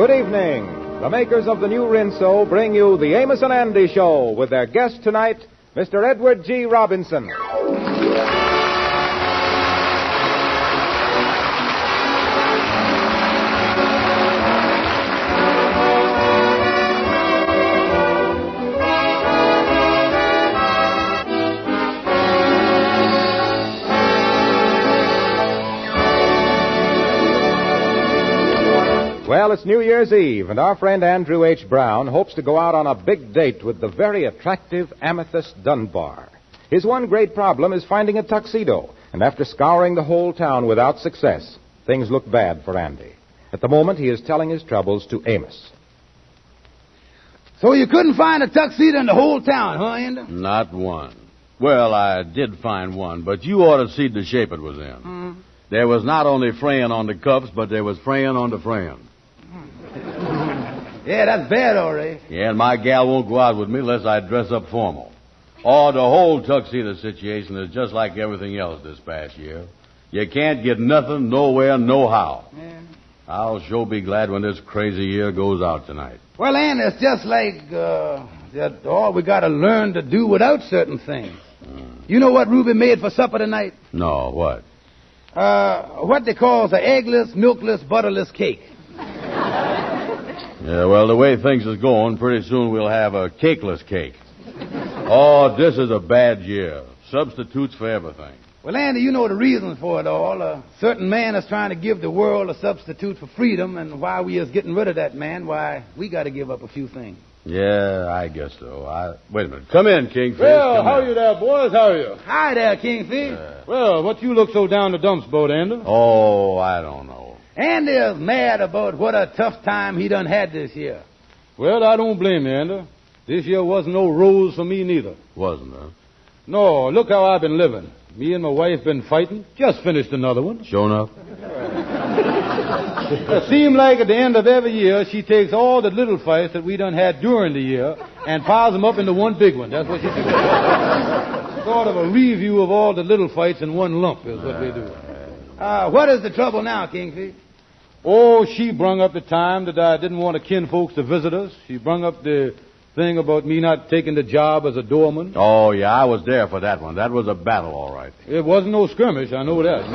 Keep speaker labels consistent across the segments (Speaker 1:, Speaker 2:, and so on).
Speaker 1: Good evening. The makers of the new Rinso bring you the Amos and Andy Show with their guest tonight, Mr. Edward G. Robinson. Well, it's New Year's Eve, and our friend Andrew H. Brown hopes to go out on a big date with the very attractive Amethyst Dunbar. His one great problem is finding a tuxedo, and after scouring the whole town without success, things look bad for Andy. At the moment, he is telling his troubles to Amos.
Speaker 2: So you couldn't find a tuxedo in the whole town, huh, Andy?
Speaker 3: Not one. Well, I did find one, but you ought to see the shape it was in.
Speaker 2: Mm.
Speaker 3: There was not only fraying on the cuffs, but there was fraying on the fraying.
Speaker 2: Yeah, that's bad, all right.
Speaker 3: Yeah, and my gal won't go out with me unless I dress up formal. Oh, the whole tuxedo situation is just like everything else this past year. You can't get nothing, nowhere, nohow.
Speaker 2: Yeah.
Speaker 3: I'll sure be glad when this crazy year goes out tonight.
Speaker 2: Well, Andy, it's just like, we got to learn to do without certain things. You know what Ruby made for supper tonight?
Speaker 3: No, what?
Speaker 2: What they call the eggless, milkless, butterless cake.
Speaker 3: Yeah, well, the way things is going, pretty soon we'll have a cakeless cake. Oh, this is a bad year. Substitutes for everything.
Speaker 2: Well, Andy, you know the reasons for it all. A certain man is trying to give the world a substitute for freedom, and while we is getting rid of that man, why, we got to give up a few things.
Speaker 3: Yeah, I guess so. Wait a minute. Come in, Kingfish.
Speaker 4: Well, how are you there, boys? How are you?
Speaker 2: Hi there, Kingfish.
Speaker 4: Well, what you look so down the dumps boat, Andy?
Speaker 3: Oh, I don't know.
Speaker 2: Andy is mad about what a tough time he done had this year.
Speaker 4: Well, I don't blame you, Andy. This year wasn't no rose for me neither.
Speaker 3: Wasn't there?
Speaker 4: No, look how I've been living. Me and my wife been fighting. Just finished another one.
Speaker 3: Sure enough.
Speaker 4: It seemed like at the end of every year, she takes all the little fights that we done had during the year and piles them up into one big one. That's what she does. Sort of a review of all the little fights in one lump is what we do.
Speaker 2: What is the trouble now, Kingfish?
Speaker 4: Oh, she brung up the time that I didn't want the kinfolks to visit us. She brung up the thing about me not taking the job as a doorman.
Speaker 3: Oh, yeah, I was there for that one. That was a battle, all right.
Speaker 4: It wasn't no skirmish, I know that.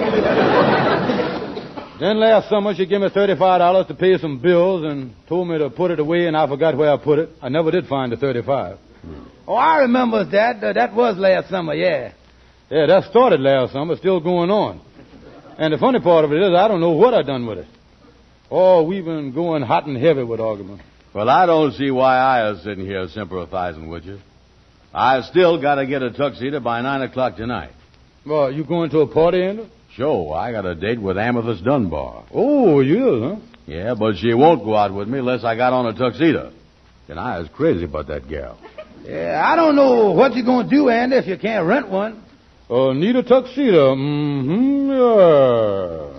Speaker 4: Then last summer, she gave me $35 to pay some bills and told me to put it away, and I forgot where I put it. I never did find the $35.
Speaker 2: Oh, I remember that. That was last summer, yeah.
Speaker 4: Yeah, that started last summer, still going on. And the funny part of it is, I don't know what I done with it. Oh, we've been going hot and heavy with argument.
Speaker 3: Well, I don't see why I is sitting here sympathizing with you. I still got to get a tuxedo by 9 o'clock tonight.
Speaker 4: Well, you going to a party, Andy?
Speaker 3: Sure, I got a date with Amethyst Dunbar.
Speaker 4: Oh, you is, huh?
Speaker 3: Yeah, but she won't go out with me unless I got on a tuxedo. And I is crazy about that gal.
Speaker 2: Yeah, I don't know what you're going to do, Andy, if you can't rent one.
Speaker 4: Need a tuxedo. Yeah.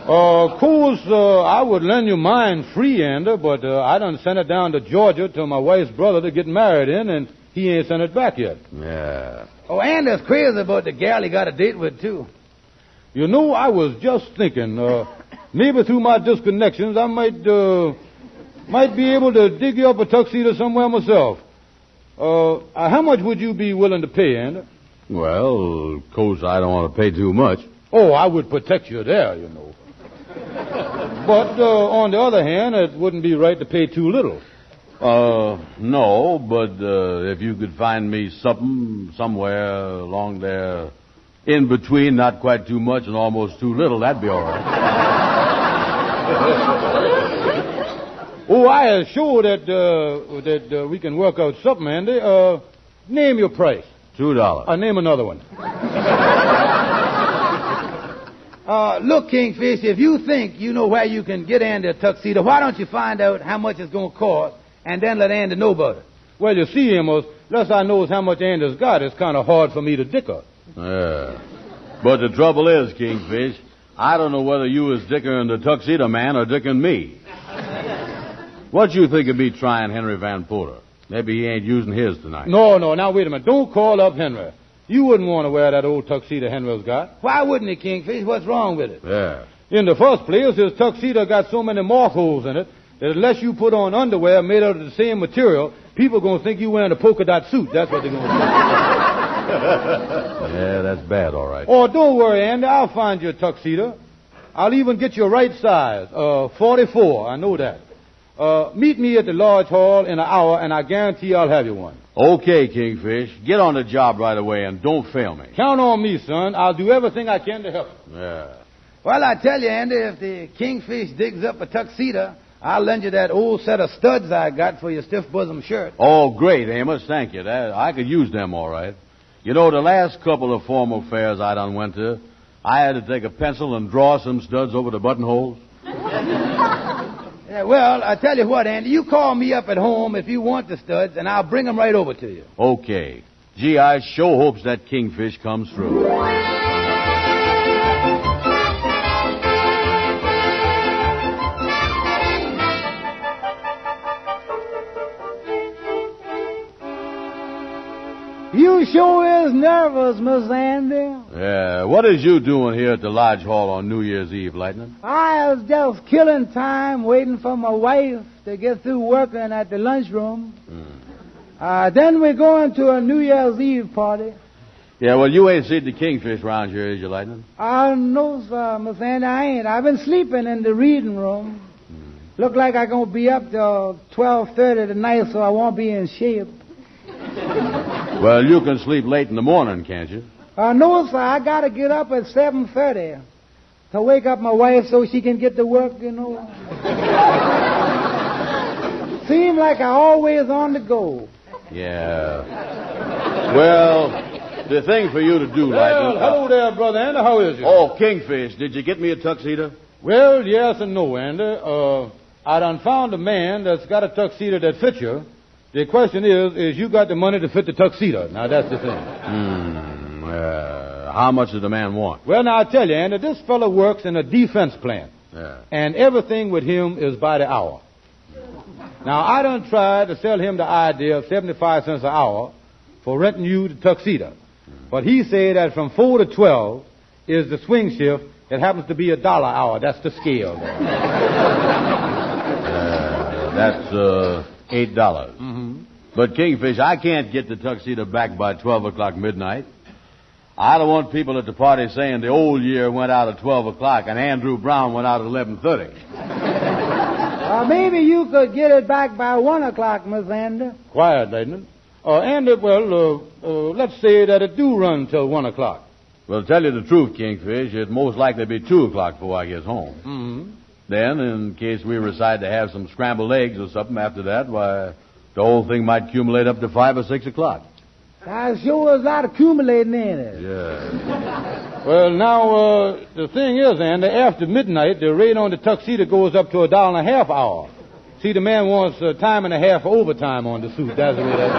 Speaker 4: Of course, I would lend you mine free, Andy, but I done sent it down to Georgia to my wife's brother to get married in, and he ain't sent it back yet.
Speaker 3: Yeah.
Speaker 2: Oh, Andy's crazy about the gal he got a date with, too.
Speaker 4: You know, I was just thinking, maybe through my disconnections, I might be able to dig you up a tuxedo somewhere myself. How much would you be willing to pay, Andy?
Speaker 3: Well, of course, I don't want to pay too much.
Speaker 4: Oh, I would protect you there, you know. But on the other hand, it wouldn't be right to pay too little.
Speaker 3: No, but if you could find me something somewhere along there in between, not quite too much and almost too little, that'd be all right.
Speaker 4: Oh, I am sure that we can work out something, Andy. Name your price.
Speaker 3: $2.
Speaker 4: Name another one.
Speaker 2: Look, Kingfish, if you think you know where you can get Andy a tuxedo, why don't you find out how much it's going to cost and then let Andy know about it?
Speaker 4: Well, you see, Amos, unless I knows how much Andy's got, it's kind of hard for me to dicker.
Speaker 3: Yeah. But the trouble is, Kingfish, I don't know whether you is dickering the tuxedo man or dickering me. What you think of me trying Henry Van Porter? Maybe he ain't using his tonight.
Speaker 4: No, now, wait a minute. Don't call up Henry. You wouldn't want to wear that old tuxedo Henry's got.
Speaker 2: Why wouldn't he, Kingfish? What's wrong with it?
Speaker 3: Yeah.
Speaker 4: In the first place, his tuxedo got so many mark holes in it that unless you put on underwear made out of the same material, people are going to think you're wearing a polka dot suit. That's what they're going to think.
Speaker 3: Yeah, that's bad, all right.
Speaker 4: Oh, don't worry, Andy. I'll find you a tuxedo. I'll even get you a right size, 44. I know that. Meet me at the Lodge Hall in an hour, and I guarantee I'll have you one.
Speaker 3: Okay, Kingfish. Get on the job right away and don't fail me.
Speaker 4: Count on me, son. I'll do everything I can to help you.
Speaker 3: Yeah.
Speaker 2: Well, I tell you, Andy, if the Kingfish digs up a tuxedo, I'll lend you that old set of studs I got for your stiff bosom shirt.
Speaker 3: Oh, great, Amos. Thank you. I could use them, all right. You know, the last couple of formal fairs I done went to, I had to take a pencil and draw some studs over the buttonholes.
Speaker 2: Yeah, well, I tell you what, Andy, you call me up at home if you want the studs, and I'll bring them right over to you.
Speaker 3: Okay. Gee, I sure hopes that Kingfish comes through.
Speaker 5: You sure is nervous, Miss Andy.
Speaker 3: Yeah, what is you doing here at the Lodge Hall on New Year's Eve, Lightning?
Speaker 5: I was just killing time waiting for my wife to get through working at the lunchroom. Then we're going to a New Year's Eve party.
Speaker 3: Yeah, well, you ain't seen the Kingfish around here, is you, Lightning?
Speaker 5: No, sir, Miss Andy, I ain't. I've been sleeping in the reading room. Look like I'm going to be up till 12:30 tonight, so I won't be in shape.
Speaker 3: Well, you can sleep late in the morning, can't you?
Speaker 5: No, sir, I got to get up at 7:30 to wake up my wife so she can get to work, you know. Seem like I always on the go.
Speaker 3: Yeah. Well, the thing for you to do, Lightning...
Speaker 4: Hello there, Brother Andy. How is you?
Speaker 3: Oh, Kingfish, did you get me a tuxedo?
Speaker 4: Well, yes and no, Andy. I done found a man that's got a tuxedo that fits you. The question is you got the money to fit the tuxedo? Now, that's the thing.
Speaker 3: How much does the man want?
Speaker 4: Well, now, I tell you, Andy, this fellow works in a defense plant.
Speaker 3: Yeah.
Speaker 4: And everything with him is by the hour. Now, I done tried to sell him the idea of 75 cents an hour for renting you the tuxedo. But he said that from 4 to 12 is the swing shift. It happens to be $1 an hour. That's the scale.
Speaker 3: That's $8. But, Kingfish, I can't get the tuxedo back by 12 o'clock midnight. I don't want people at the party saying the old year went out at 12 o'clock and Andrew Brown went out at 11:30.
Speaker 5: Maybe you could get it back by 1 o'clock, Miss Andy.
Speaker 4: Quiet, Lightning. Andy, let's say that it do run till 1 o'clock.
Speaker 3: Well, to tell you the truth, Kingfish, it'd most likely be 2 o'clock before I get home. Then, in case we decide to have some scrambled eggs or something after that, why, the whole thing might accumulate up to 5 or 6 o'clock.
Speaker 5: I sure is a lot accumulating in it.
Speaker 3: Yeah.
Speaker 4: Well, now, the thing is, Andy, after midnight, the rate on the tuxedo goes up to $1.50 an hour. See, the man wants time and a half for overtime on the suit. That's the way that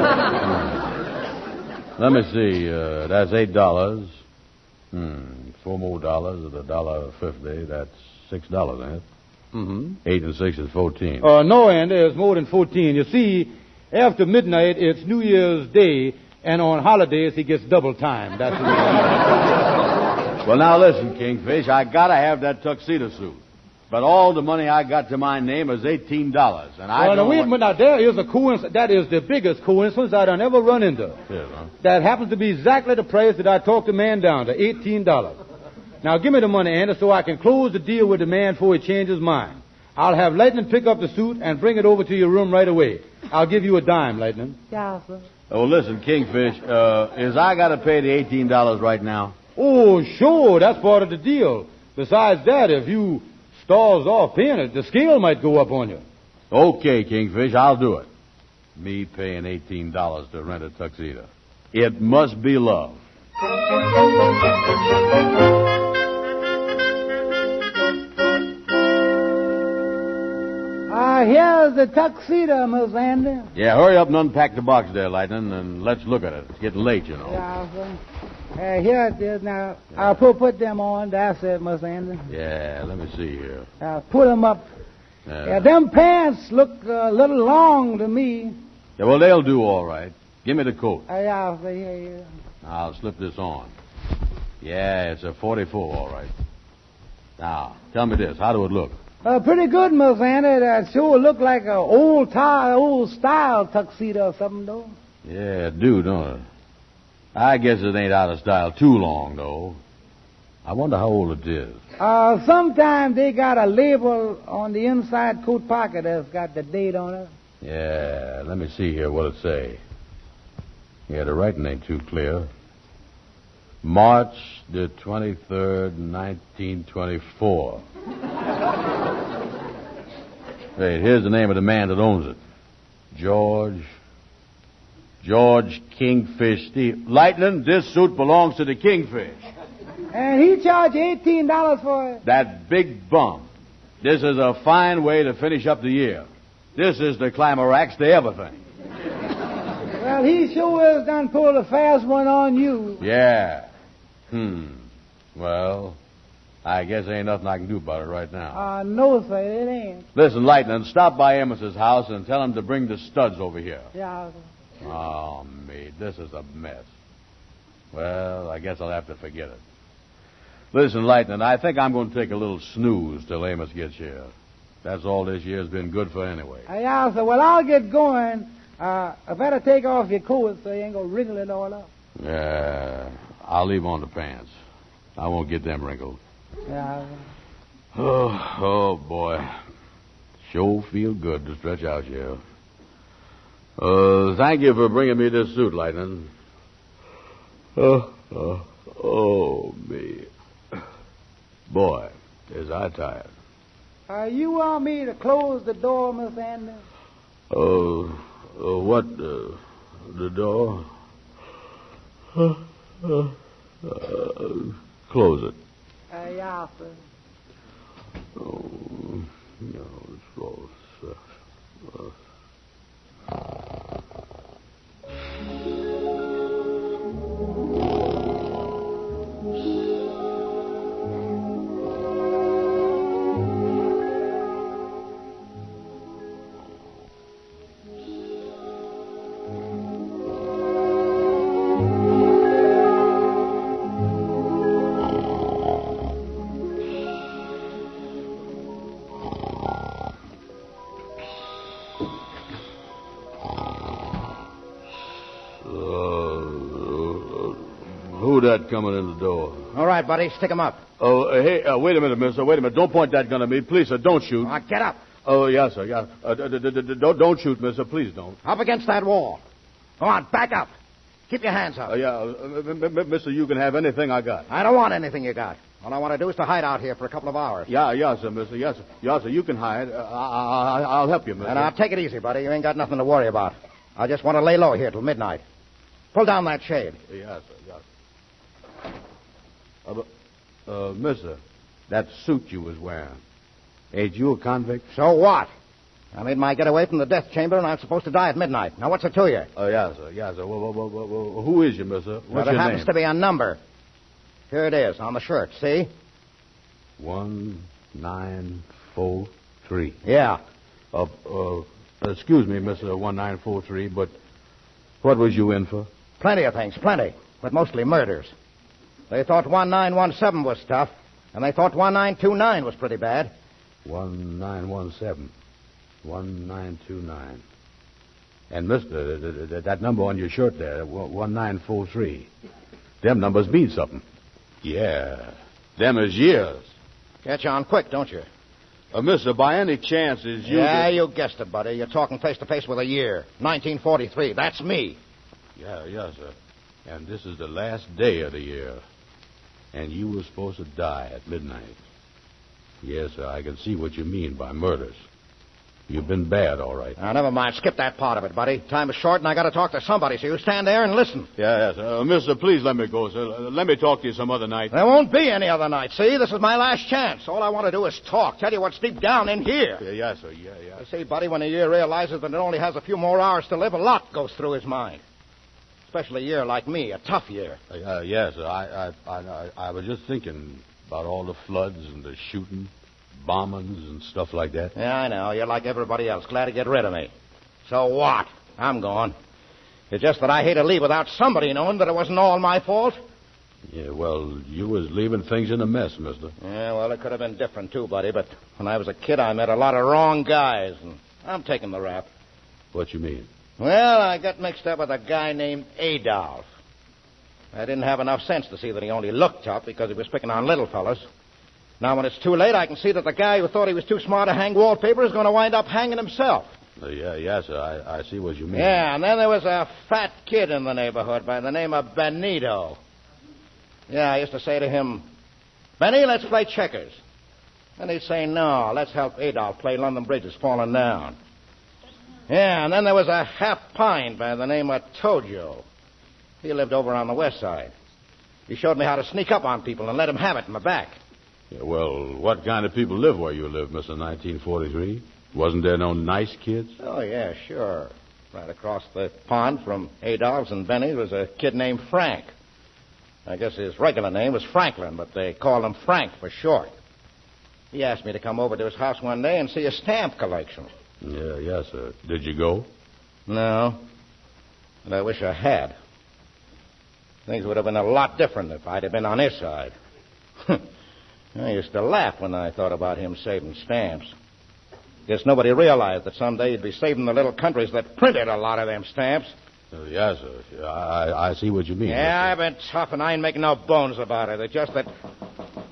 Speaker 4: is.
Speaker 3: Let me see. That's $8. $4 more dollars at $1.50. That's $6, ain't it? 8 and 6 is 14.
Speaker 4: No, Andy, it's more than 14. You see, after midnight, it's New Year's Day, and on holidays, he gets double time. That's the way.
Speaker 3: Well, now listen, Kingfish, I gotta have that tuxedo suit. But all the money I got to my name is $18, and I don't...
Speaker 4: Now, wait a minute. Now, there is a coincidence. That is the biggest coincidence I'd ever run into.
Speaker 3: Yes, huh?
Speaker 4: That happens to be exactly the price that I talked the man down to, $18. Now, give me the money, Andy, so I can close the deal with the man before he changes his mind. I'll have Lightning pick up the suit and bring it over to your room right away. I'll give you a dime, Lightning.
Speaker 5: Yeah, sir.
Speaker 3: Oh, listen, Kingfish, is I got to pay the $18 right now?
Speaker 4: Oh, sure, that's part of the deal. Besides that, if you stalls off paying it, the scale might go up on you.
Speaker 3: Okay, Kingfish, I'll do it. Me paying $18 to rent a tuxedo. It must be love.
Speaker 5: Here's the tuxedo, Miss Andy.
Speaker 3: Yeah, hurry up and unpack the box there, Lightning, and let's look at it. It's getting late, you know.
Speaker 5: Yeah, sir. Here it is now. I'll put them on. That's it, Miss Andy.
Speaker 3: Yeah, let me see here.
Speaker 5: Put them up. Yeah, them pants look a little long to me.
Speaker 3: Yeah, well, they'll do all right. Give me the coat.
Speaker 5: Yeah, sir, here.
Speaker 3: I'll slip this on. Yeah, it's a 44, all right. Now, tell me this. How do it look?
Speaker 5: Pretty good, Miss Andy. That sure look like an old style tuxedo or something, though.
Speaker 3: Yeah, it do, don't it? I guess it ain't out of style too long, though. I wonder how old it is.
Speaker 5: Sometimes they got a label on the inside coat pocket that's got the date on it.
Speaker 3: Yeah, let me see here what it say. Yeah, the writing ain't too clear. March the 23rd, 1924. Wait, here's the name of the man that owns it. George Kingfish Steve. Lightning, this suit belongs to the Kingfish.
Speaker 5: And he charged $18 for it.
Speaker 3: That big bum. This is a fine way to finish up the year. This is the climax to everything.
Speaker 5: Well, he sure has done pulled a fast one on you.
Speaker 3: Yeah. Well, I guess there ain't nothing I can do about it right now.
Speaker 5: No, sir, it ain't.
Speaker 3: Listen, Lightning, stop by Amos's house and tell him to bring the studs over here.
Speaker 5: Yeah.
Speaker 3: Oh, me, this is a mess. Well, I guess I'll have to forget it. Listen, Lightning, I think I'm going to take a little snooze till Amos gets here. That's all this year's been good for anyway.
Speaker 5: Yeah, sir. Well, I'll get going. I better take off your coat so you ain't going to wrinkle it all up.
Speaker 3: Yeah, I'll leave on the pants. I won't get them wrinkled.
Speaker 5: Yeah.
Speaker 3: Oh, boy. Sure feel good to stretch out here. Thank you for bringing me this suit, Lightning. Oh, me. Boy, is I tired.
Speaker 5: You want me to close the door, Miss Andy?
Speaker 3: What, the door? Close it.
Speaker 5: Yeah, sir.
Speaker 3: Oh, no, it's close. Who that coming in the door?
Speaker 6: All right, buddy, stick him up.
Speaker 3: Oh, hey, wait a minute, mister. Wait a minute. Don't point that gun at me. Please, sir, don't shoot.
Speaker 6: Get up.
Speaker 3: Oh, yes, sir, yes. Don't shoot, mister. Please don't.
Speaker 6: Up against that wall. Go on, back up. Keep your hands up.
Speaker 3: Mister, you can have anything I got.
Speaker 6: I don't want anything you got. All I want to do is to hide out here for a couple of hours.
Speaker 3: Yeah, sir, mister. Yes, sir. Yes, sir. You can hide. I'll help you, mister.
Speaker 6: And now, take it easy, buddy. You ain't got nothing to worry about. I just want to lay low here till midnight. Pull down that shade.
Speaker 3: Yes, sir, yes. Mister, that suit you was wearing, ain't you a convict?
Speaker 6: So what? I made my getaway from the death chamber, and I'm supposed to die at midnight. Now, what's it to you?
Speaker 3: Oh, yes, sir. Well, who is you, mister? What's your
Speaker 6: there happens
Speaker 3: name?
Speaker 6: to be a number. Here it is, on the shirt, see?
Speaker 3: 1943.
Speaker 6: Yeah.
Speaker 3: Excuse me, Mr. 1943, but what was you in for?
Speaker 6: Plenty of things, plenty, but mostly murders. They thought 1917 was tough, and they thought 1929 was pretty bad.
Speaker 3: 1917. 1929. And, mister, that number on your shirt there, 1943. Them numbers mean something. Yeah. Them is years.
Speaker 6: Catch on quick, don't you?
Speaker 3: Mister, by any chance is you...
Speaker 6: Yeah, you guessed it, buddy. You're talking face to face with a year. 1943. That's me.
Speaker 3: Yeah, sir. And this is the last day of the year. And you were supposed to die at midnight. Yes, sir, I can see what you mean by murders. You've been bad, all right.
Speaker 6: Now, never mind. Skip that part of it, buddy. Time is short, and I got to talk to somebody, so you stand there and listen.
Speaker 3: Yes. Mister, please let me go, sir. Let me talk to you some other night.
Speaker 6: There won't be any other night, see? This is my last chance. All I want to do is talk, tell you what's deep down in here.
Speaker 3: Yes, sir. Yeah.
Speaker 6: You see, buddy, when a year realizes that it only has a few more hours to live, a lot goes through his mind. Especially a year like me, a tough year.
Speaker 3: Yes, sir. I was just thinking about all the floods and the shooting, bombings and stuff like that.
Speaker 6: Yeah, I know. You're like everybody else, glad to get rid of me. So what? I'm gone. It's just that I hate to leave without somebody knowing that it wasn't all my fault.
Speaker 3: Yeah, well, you was leaving things in a mess, mister.
Speaker 6: Yeah, well, it could have been different, too, buddy. But when I was a kid, I met a lot of wrong guys, and I'm taking the rap.
Speaker 3: What you mean?
Speaker 6: Well, I got mixed up with a guy named Adolf. I didn't have enough sense to see that he only looked tough because he was picking on little fellas. Now, when it's too late, I can see that the guy who thought he was too smart to hang wallpaper is going to wind up hanging himself.
Speaker 3: Yes, sir. I see what you mean.
Speaker 6: Yeah, and then there was a fat kid in the neighborhood by the name of Benito. Yeah, I used to say to him, Benny, let's play checkers. And he'd say, no, let's help Adolf play London Bridge is falling down. Yeah, and then there was a half pine by the name of Tojo. He lived over on the west side. He showed me how to sneak up on people and let them have it in the back.
Speaker 3: Yeah, well, what kind of people live where you live, Mr. 1943? Wasn't there no nice kids?
Speaker 6: Oh, yeah, sure. Right across the pond from Adolph's and Benny's was a kid named Frank. I guess his regular name was Franklin, but they called him Frank for short. He asked me to come over to his house one day and see his stamp collection.
Speaker 3: Yes, sir. Did you go?
Speaker 6: No, but I wish I had. Things would have been a lot different if I'd have been on his side. I used to laugh when I thought about him saving stamps. Guess nobody realized that someday he'd be saving the little countries that printed a lot of them stamps.
Speaker 3: Yes, sir. I see what you mean.
Speaker 6: Yeah, I've been tough, and I ain't making no bones about it. It's just that...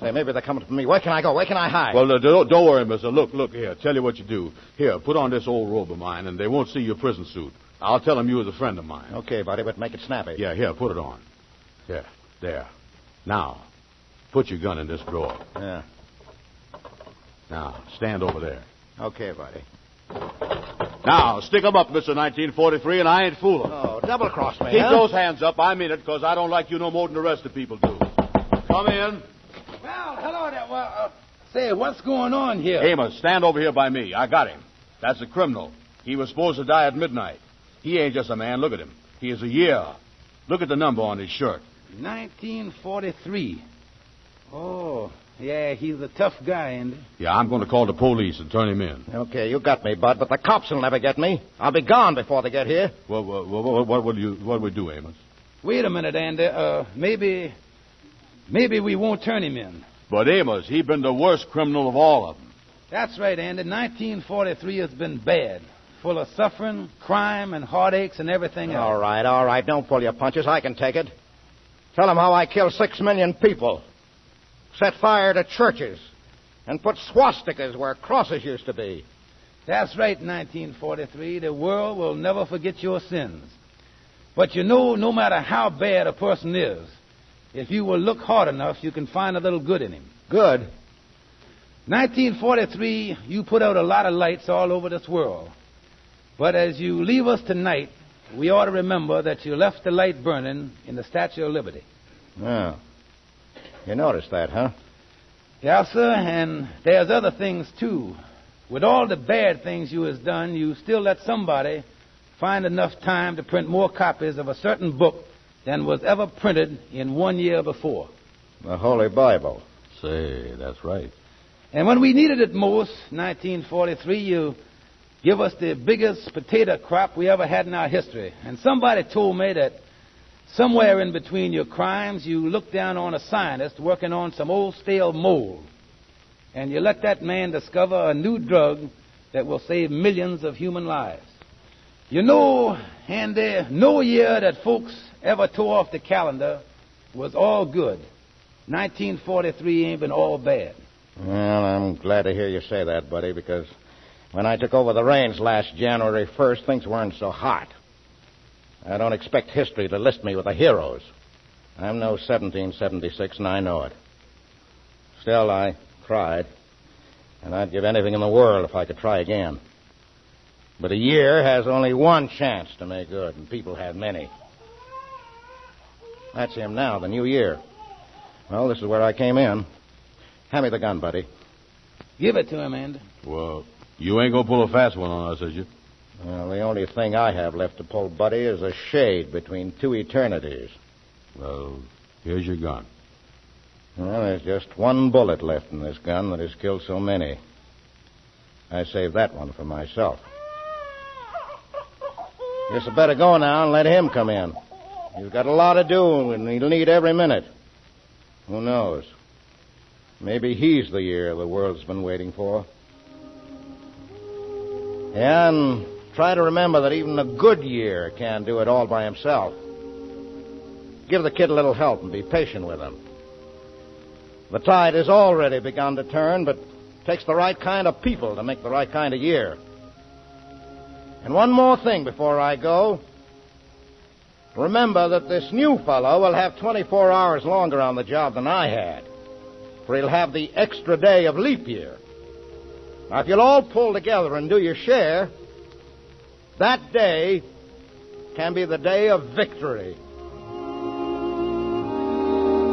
Speaker 6: Say, maybe they're coming for me. Where can I go? Where can I hide?
Speaker 3: Well, don't worry, mister. Look here. Tell you what you do. Here, put on this old robe of mine, and they won't see your prison suit. I'll tell them you was a friend of mine.
Speaker 6: Okay, buddy, but make it snappy.
Speaker 3: Yeah, here, put it on. Here, there. Now, put your gun in this drawer.
Speaker 6: Yeah.
Speaker 3: Now, stand over there.
Speaker 6: Okay, buddy.
Speaker 3: Now, stick 'em up, Mr. 1943, and I ain't fooling.
Speaker 6: Oh, double-cross me,
Speaker 3: Keep
Speaker 6: huh?
Speaker 3: those hands up. I mean it, because I don't like you no more than the rest of people do. Come in.
Speaker 2: Well, hello there. Well, say, what's going on here?
Speaker 3: Amos, stand over here by me. I got him. That's a criminal. He was supposed to die at midnight. He ain't just a man. Look at him. He is a year. Look at the number on his shirt.
Speaker 2: 1943. Oh, yeah, he's a tough guy, Andy.
Speaker 3: Yeah, I'm going to call the police and turn him in.
Speaker 6: Okay, you got me, Bud, but the cops will never get me. I'll be gone before they get here.
Speaker 3: Well, what would we do, Amos?
Speaker 2: Wait a minute, Andy. Maybe we won't turn him in.
Speaker 3: But Amos, he been the worst criminal of all of them.
Speaker 2: That's right, Andy. 1943 has been bad. Full of suffering, crime, and heartaches and everything else.
Speaker 6: All right. Don't pull your punches. I can take it. Tell them how I killed 6 million people. Set fire to churches. And put swastikas where crosses used to be.
Speaker 2: That's right, 1943. The world will never forget your sins. But you know, no matter how bad a person is, if you will look hard enough, you can find a little good in him.
Speaker 6: Good.
Speaker 2: 1943, you put out a lot of lights all over this world. But as you leave us tonight, we ought to remember that you left the light burning in the Statue of Liberty.
Speaker 6: Oh. You noticed that, huh?
Speaker 2: Yeah, sir, and there's other things, too. With all the bad things you has done, you still let somebody find enough time to print more copies of a certain book than was ever printed in 1 year before.
Speaker 6: The Holy Bible.
Speaker 3: Say, that's right.
Speaker 2: And when we needed it most, 1943, you give us the biggest potato crop we ever had in our history. And somebody told me that somewhere in between your crimes, you looked down on a scientist working on some old stale mold. And you let that man discover a new drug that will save millions of human lives. You know, Andy, no year that folks ever tore off the calendar was all good. 1943 ain't been all bad.
Speaker 6: Well, I'm glad to hear you say that, buddy, because when I took over the reins last January 1st, things weren't so hot. I don't expect history to list me with the heroes. I'm no 1776, and I know it. Still, I tried, and I'd give anything in the world if I could try again. But a year has only one chance to make good, and people have many. That's him now, the new year. Well, this is where I came in. Hand me the gun, buddy.
Speaker 2: Give it to him, Andy.
Speaker 3: Well, you ain't going to pull a fast one on us, is you?
Speaker 6: Well, the only thing I have left to pull, buddy, is a shade between two eternities.
Speaker 3: Well, here's your gun.
Speaker 6: Well, there's just one bullet left in this gun that has killed so many. I saved that one for myself. Guess I better go now and let him come in. He's got a lot to do, and he'll need every minute. Who knows? Maybe he's the year the world's been waiting for. Yeah, and try to remember that even a good year can't do it all by himself. Give the kid a little help and be patient with him. The tide has already begun to turn, but it takes the right kind of people to make the right kind of year. And one more thing before I go. Remember that this new fellow will have 24 hours longer on the job than I had, for he'll have the extra day of leap year. Now, if you'll all pull together and do your share, that day can be the day of victory.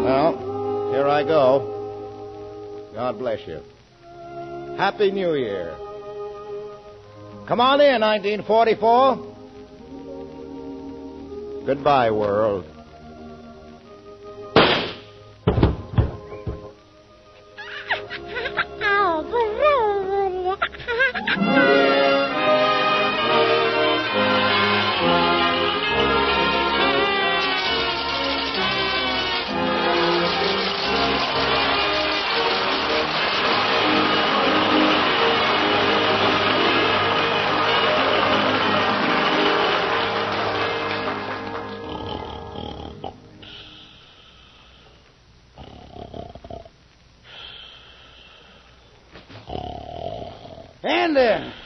Speaker 6: Well, here I go. God bless you. Happy New Year. Come on in, 1944. Goodbye, world.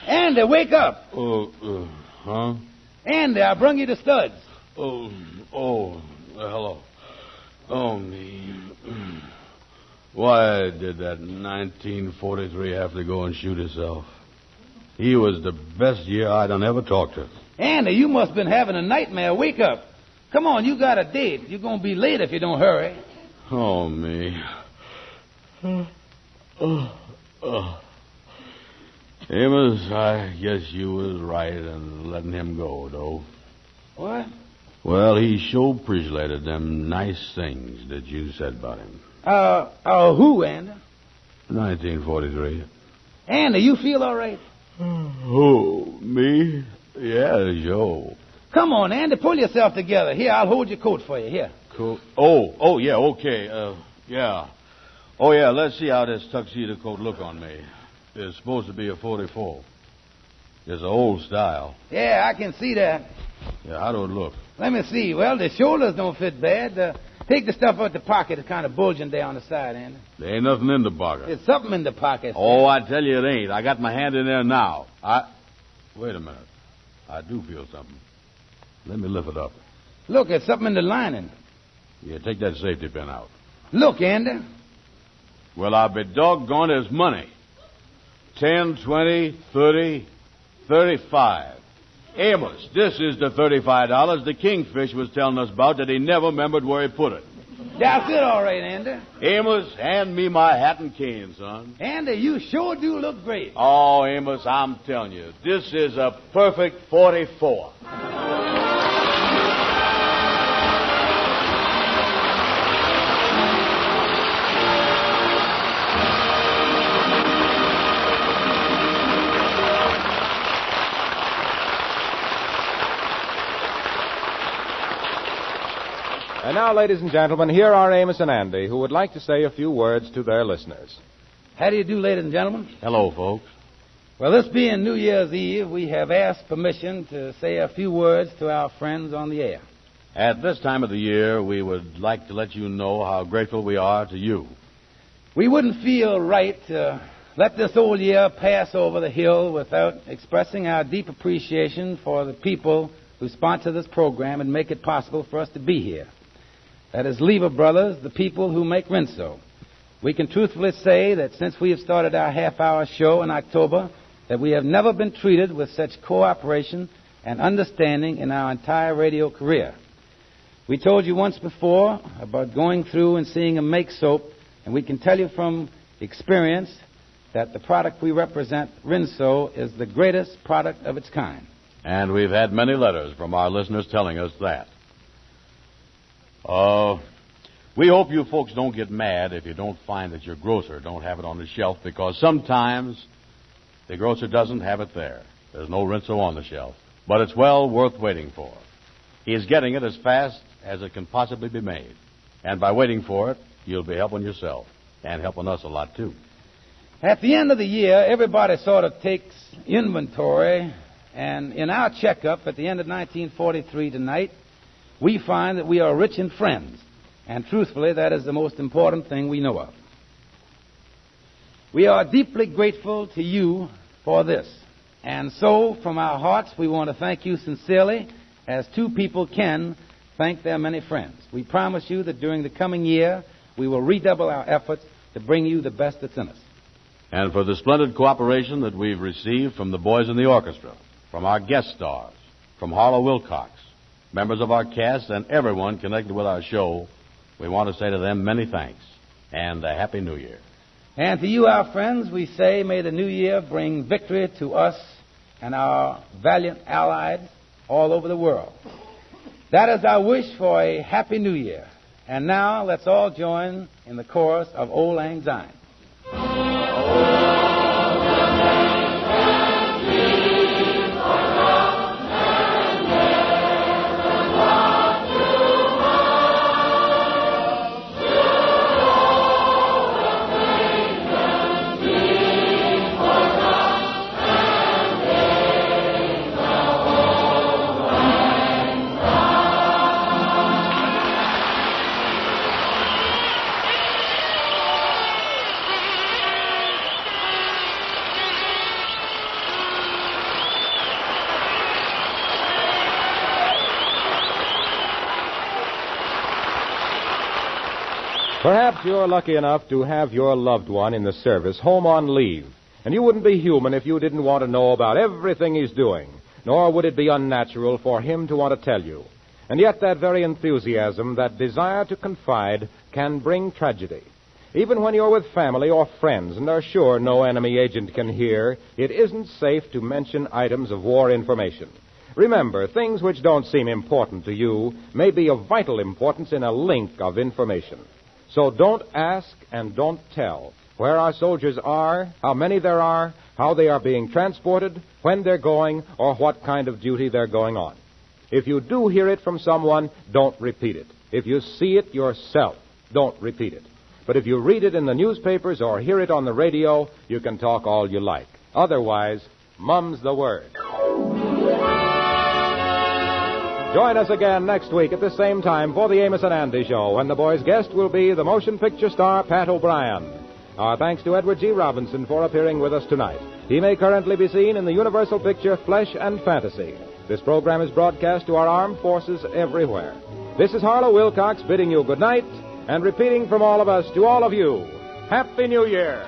Speaker 2: Andy, wake up.
Speaker 3: Huh?
Speaker 2: Andy, I brung you the studs.
Speaker 3: Hello. Oh, me. Why did that 1943 have to go and shoot himself? He was the best year I done ever talked to.
Speaker 2: Andy, you must have been having a nightmare. Wake up. Come on, you got a date. You're going to be late if you don't hurry.
Speaker 3: Oh, me. Amos, I guess you was right in letting him go, though.
Speaker 2: What?
Speaker 3: Well, he sure appreciated them nice things that you said about him.
Speaker 2: Who, Andy?
Speaker 3: 1943.
Speaker 2: Andy, you feel all right?
Speaker 3: Oh, me? Yeah, sure.
Speaker 2: Come on, Andy, pull yourself together. Here, I'll hold your coat for you. Here.
Speaker 3: Cool. Oh, yeah, okay. Yeah. Oh, yeah, let's see how this tuxedo coat look on me. It's supposed to be a 44. It's an old style.
Speaker 2: Yeah, I can see that.
Speaker 3: Yeah, how do it look?
Speaker 2: Let me see. Well, the shoulders don't fit bad. Take the stuff out the pocket. It's kind of bulging there on the side, Andy.
Speaker 3: There ain't nothing in the pocket.
Speaker 2: There's something in the pocket.
Speaker 3: Oh, I tell you it ain't. I got my hand in there now. Wait a minute. I do feel something. Let me lift it up.
Speaker 2: Look, there's something in the lining.
Speaker 3: Yeah, take that safety pin out.
Speaker 2: Look, Andy.
Speaker 3: Well, I'll be doggone there's money. 10, 20, 30, 35. Amos, this is the $35 the Kingfish was telling us about that he never remembered where he put it.
Speaker 2: That's it, all right, Andy.
Speaker 3: Amos, hand me my hat and cane, son.
Speaker 2: Andy, you sure do look great.
Speaker 3: Oh, Amos, I'm telling you, this is a perfect 44.
Speaker 1: And now, ladies and gentlemen, here are Amos and Andy, who would like to say a few words to their listeners.
Speaker 2: How do you do, ladies and gentlemen?
Speaker 3: Hello, folks.
Speaker 2: Well, this being New Year's Eve, we have asked permission to say a few words to our friends on the air.
Speaker 3: At this time of the year, we would like to let you know how grateful we are to you.
Speaker 2: We wouldn't feel right to let this old year pass over the hill without expressing our deep appreciation for the people who sponsor this program and make it possible for us to be here. That is Lever Brothers, the people who make Rinso. We can truthfully say that since we have started our half-hour show in October, that we have never been treated with such cooperation and understanding in our entire radio career. We told you once before about going through and seeing a make soap, and we can tell you from experience that the product we represent, Rinso, is the greatest product of its kind.
Speaker 3: And we've had many letters from our listeners telling us that. We hope you folks don't get mad if you don't find that your grocer don't have it on the shelf, because sometimes the grocer doesn't have it there. There's no Rinso on the shelf. but it's well worth waiting for. He's getting it as fast as it can possibly be made. And by waiting for it, you'll be helping yourself and helping us a lot, too.
Speaker 2: At the end of the year, everybody sort of takes inventory, and in our checkup at the end of 1943 tonight, we find that we are rich in friends. And truthfully, that is the most important thing we know of. We are deeply grateful to you for this. And so, from our hearts, we want to thank you sincerely, as two people can thank their many friends. We promise you that during the coming year, we will redouble our efforts to bring you the best that's in us.
Speaker 3: And for the splendid cooperation that we've received from the boys in the orchestra, from our guest stars, from Harlow Wilcox, members of our cast, and everyone connected with our show, we want to say to them many thanks and a Happy New Year.
Speaker 2: And to you, our friends, we say, may the new year bring victory to us and our valiant allies all over the world. That is our wish for a Happy New Year. And now, let's all join in the chorus of Old Lang Syne.
Speaker 1: Perhaps you're lucky enough to have your loved one in the service home on leave, and you wouldn't be human if you didn't want to know about everything he's doing, nor would it be unnatural for him to want to tell you. And yet that very enthusiasm, that desire to confide, can bring tragedy. Even when you're with family or friends and are sure no enemy agent can hear, it isn't safe to mention items of war information. Remember, things which don't seem important to you may be of vital importance in a link of information. So don't ask and don't tell where our soldiers are, how many there are, how they are being transported, when they're going, or what kind of duty they're going on. If you do hear it from someone, don't repeat it. If you see it yourself, don't repeat it. But if you read it in the newspapers or hear it on the radio, you can talk all you like. Otherwise, mum's the word. Join us again next week at the same time for the Amos and Andy Show, when the boys' guest will be the motion picture star Pat O'Brien. Our thanks to Edward G. Robinson for appearing with us tonight. He may currently be seen in the Universal picture Flesh and Fantasy. This program is broadcast to our armed forces everywhere. This is Harlow Wilcox bidding you good night and repeating from all of us to all of you, Happy New Year!